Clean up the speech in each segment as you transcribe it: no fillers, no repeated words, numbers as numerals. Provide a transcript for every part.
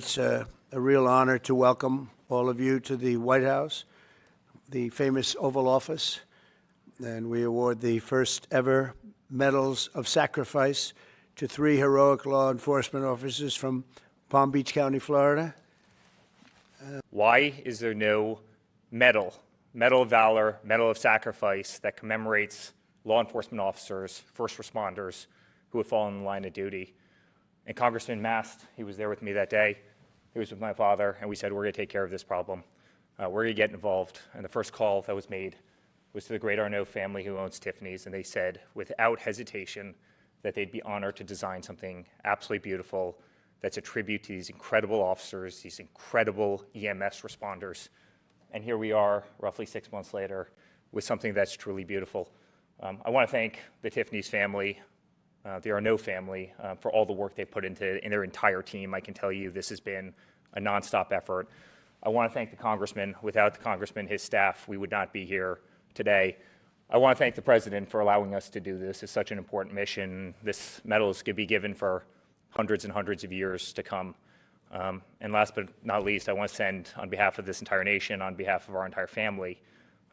it's a real honor to welcome all of you to the White House, the famous Oval Office, and we award the first ever Medals of Sacrifice to 3 heroic law enforcement officers from Palm Beach County, Florida. Why is there no medal of valor, medal of sacrifice that commemorates law enforcement officers, first responders who have fallen in the line of duty? And Congressman Mast, he was there with me that day. He was with my father, and we said, we're going to take care of this problem. We're going to get involved. And the first call that was made was to the great Arnault family who owns Tiffany's, and they said, without hesitation, that they'd be honored to design something absolutely beautiful that's a tribute to these incredible officers, these incredible EMS responders. And here we are, roughly 6 months later, with something that's truly beautiful. I want to thank the Tiffany's family, the Arnault family, for all the work they put into in their entire team. I can tell you this has been a nonstop effort. I want to thank the Congressman. Without the Congressman, his staff, we would not be here today. I want to thank the President for allowing us to do this. It's such an important mission. This medal could be given for hundreds and hundreds of years to come. And last but not least, I want to send, on behalf of this entire nation, on behalf of our entire family,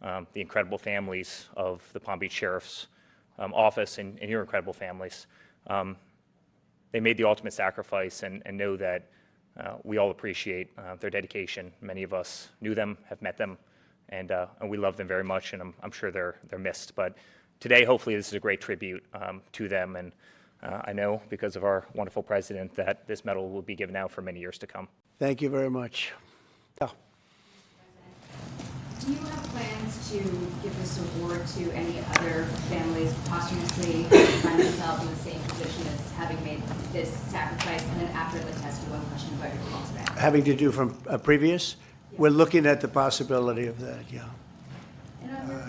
the incredible families of the Palm Beach Sheriff's Office and your incredible families. They made the ultimate sacrifice and know that we all appreciate their dedication. Many of us knew them, have met them, and we love them very much, and I'm sure they're missed. But today, hopefully, this is a great tribute to them, and I know, because of our wonderful president, that this medal will be given out for many years to come. Thank you very much. Yeah. Do you have plans to give this award to any other families posthumously who find themselves in the same position as having made this sacrifice? And then after the test, one question about your calls back. Having to do from a previous? Yes. We're looking at the possibility of that, yeah.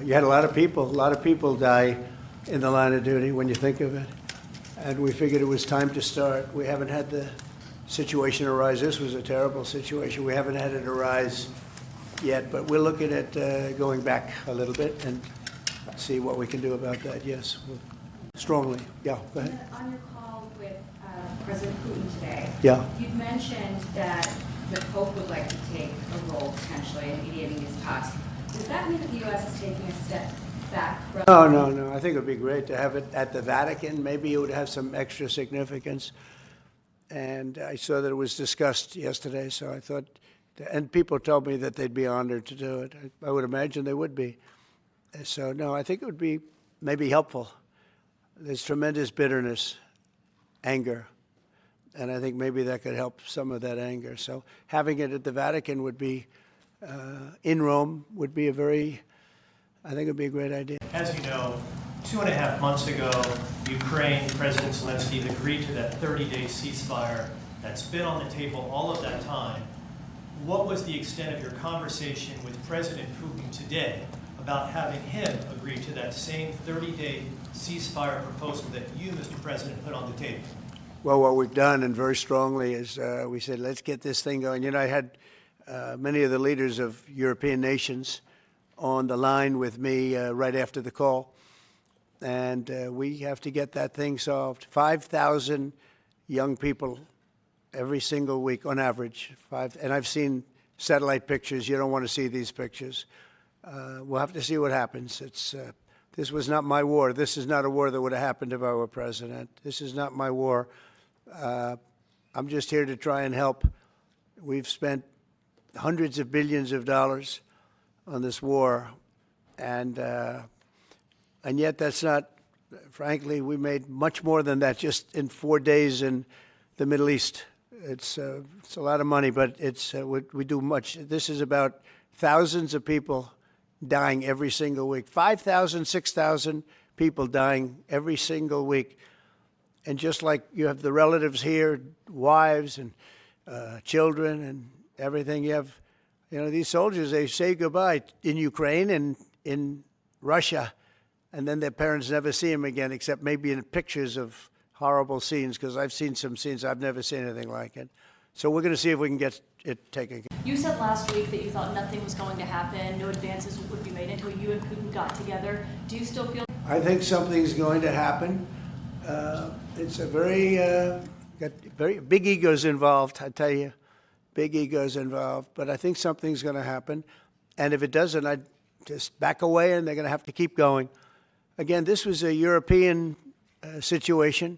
You had a lot of people die in the line of duty when you think of it. And we figured it was time to start. We haven't had the situation arise. This was a terrible situation. We haven't had it arise yet, but we're looking at going back a little bit and see what we can do about that. Yes, strongly. Yeah, go ahead. On your call with President Putin today, yeah, you've mentioned that the Pope would like to take a role potentially in mediating these talks. Does that mean that the U.S. is taking a step back from? No. I think it would be great to have it at the Vatican. Maybe it would have some extra significance. And I saw that it was discussed yesterday, so I thought, and people told me that they'd be honored to do it. I would imagine they would be. So, no, I think it would be maybe helpful. There's tremendous bitterness, anger, and I think maybe that could help some of that anger. So having it at the Vatican would be, in Rome, would be I think it would be a great idea. As you know, 2.5 months ago, Ukraine, President Zelensky agreed to that 30-day ceasefire that's been on the table all of that time. What was the extent of your conversation with President Putin today about having him agree to that same 30-day ceasefire proposal that you, Mr. President, put on the table? Well, what we've done, and very strongly, is we said, let's get this thing going. You know, I had many of the leaders of European nations on the line with me right after the call, and we have to get that thing solved. 5,000 young people every single week on average. And I've seen satellite pictures. You don't want to see these pictures. We'll have to see what happens. This was not my war. This is not a war that would have happened if I were president. This is not my war. I'm just here to try and help. We've spent hundreds of billions of dollars on this war, and yet that's not, frankly, we made much more than that just in 4 days in the Middle East. It's a lot of money, but we do much. This is about thousands of people dying every single week. 5,000, 6,000 people dying every single week. And just like you have the relatives here, wives and children and everything, you have, these soldiers, they say goodbye in Ukraine and in Russia, and then their parents never see them again, except maybe in pictures of horrible scenes, because I've seen some scenes, I've never seen anything like it. So we're going to see if we can get it taken. You said last week that you thought nothing was going to happen, no advances would be made until you and Putin got together. Do you still feel? I think something's going to happen. It's a very big egos involved, I tell you. big egos involved, but I think something's going to happen. And if it doesn't, I'd just back away, and they're going to have to keep going. Again, this was a European situation.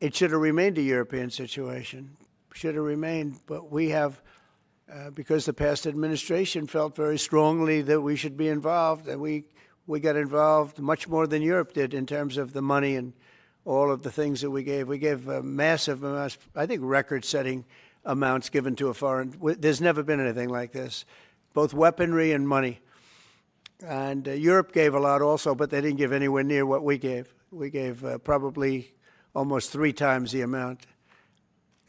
It should have remained a European situation. Should have remained, but we have, because the past administration felt very strongly that we should be involved, and we got involved much more than Europe did in terms of the money and all of the things that we gave. We gave massive amounts, I think record-setting amounts given to a foreign. There's never been anything like this, both weaponry and money. And Europe gave a lot also, but they didn't give anywhere near what we gave. We gave probably almost 3 times the amount.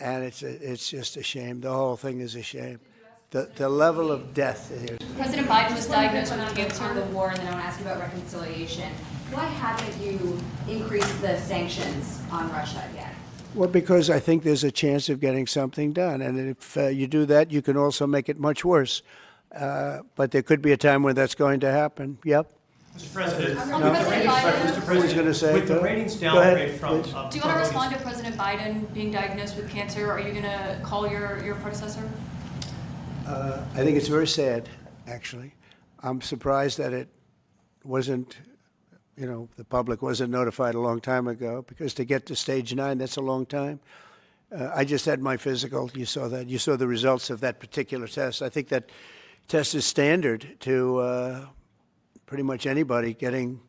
And it's just a shame. The whole thing is a shame. The level of death here. President Biden was diagnosed with cancer of the war, and then I want to ask you about reconciliation. Why haven't you increased the sanctions on Russia yet? Well, because I think there's a chance of getting something done. And if you do that, you can also make it much worse. But there could be a time when that's going to happen. Yep. Mr. President, President Biden, I was going to say, with the ratings go ahead, downgrade from... please. do you want to respond to President Biden being diagnosed with cancer? Are you going to call your predecessor? I think it's very sad, actually. I'm surprised that it wasn't, the public wasn't notified a long time ago, because to get to stage 9, that's a long time. I just had my physical. You saw that. You saw the results of that particular test. I think that test is standard to pretty much anybody getting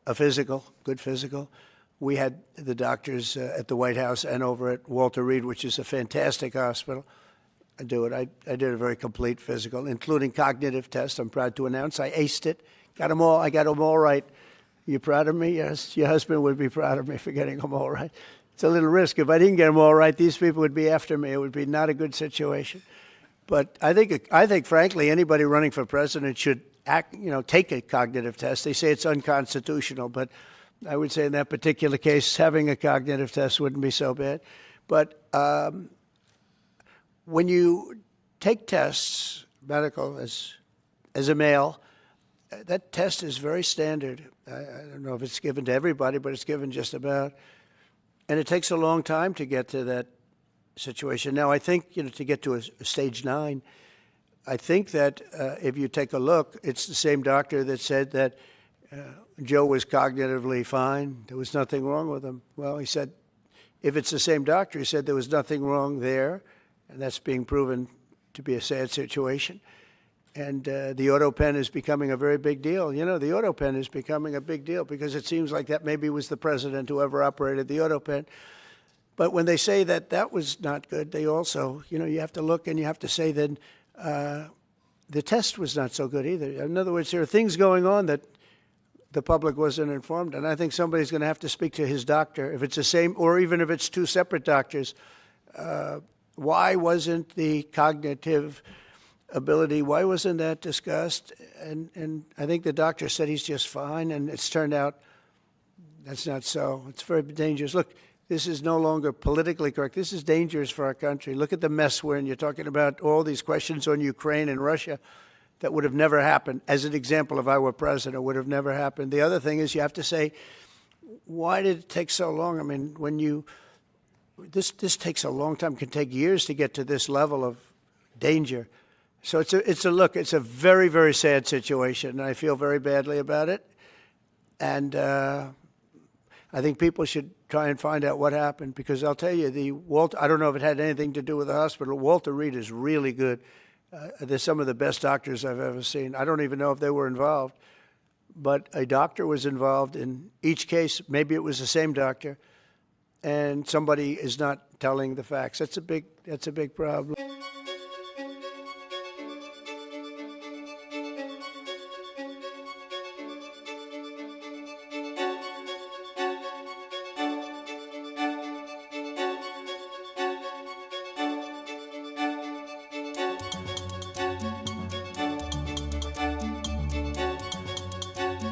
a physical, good physical. We had the doctors at the White House and over at Walter Reed, which is a fantastic hospital, do it. I did a very complete physical, including cognitive tests. I'm proud to announce I aced it. Got them all. I got them all right. You proud of me? Yes. Your husband would be proud of me for getting them all right. It's a little risk. If I didn't get them all right, these people would be after me. It would be not a good situation. But I think, frankly, anybody running for president should take a cognitive test. They say it's unconstitutional, but I would say in that particular case, having a cognitive test wouldn't be so bad. But when you take tests, medical, as a male, that test is very standard. I don't know if it's given to everybody, but it's given just about. And it takes a long time to get to that situation. Now, I think, to get to a stage 9, I think that if you take a look, it's the same doctor that said that Joe was cognitively fine. There was nothing wrong with him. Well, he said, if it's the same doctor, he said there was nothing wrong there, and that's being proven to be a sad situation. And the auto pen is becoming a very big deal. The auto pen is becoming a big deal because it seems like that maybe was the president who ever operated the auto pen. But when they say that was not good, they also, you have to look and you have to say that the test was not so good either. In other words, there are things going on that the public wasn't informed. And I think somebody's going to have to speak to his doctor. If it's the same, or even if it's 2 separate doctors, why wasn't the cognitive ability, why wasn't that discussed? And I think the doctor said he's just fine, and it's turned out that's not so. It's very dangerous. Look, this is no longer politically correct. This is dangerous for our country. Look at the mess we're in. You're talking about all these questions on Ukraine and Russia that would have never happened. As an example, if I were president, would have never happened. The other thing is you have to say, why did it take so long? I mean, this takes a long time. It can take years to get to this level of danger. So it's a very, very sad situation, and I feel very badly about it. And I think people should try and find out what happened, because I'll tell you, I don't know if it had anything to do with the hospital. Walter Reed is really good. They're some of the best doctors I've ever seen. I don't even know if they were involved, but a doctor was involved in each case. Maybe it was the same doctor, and somebody is not telling the facts. That's a big problem.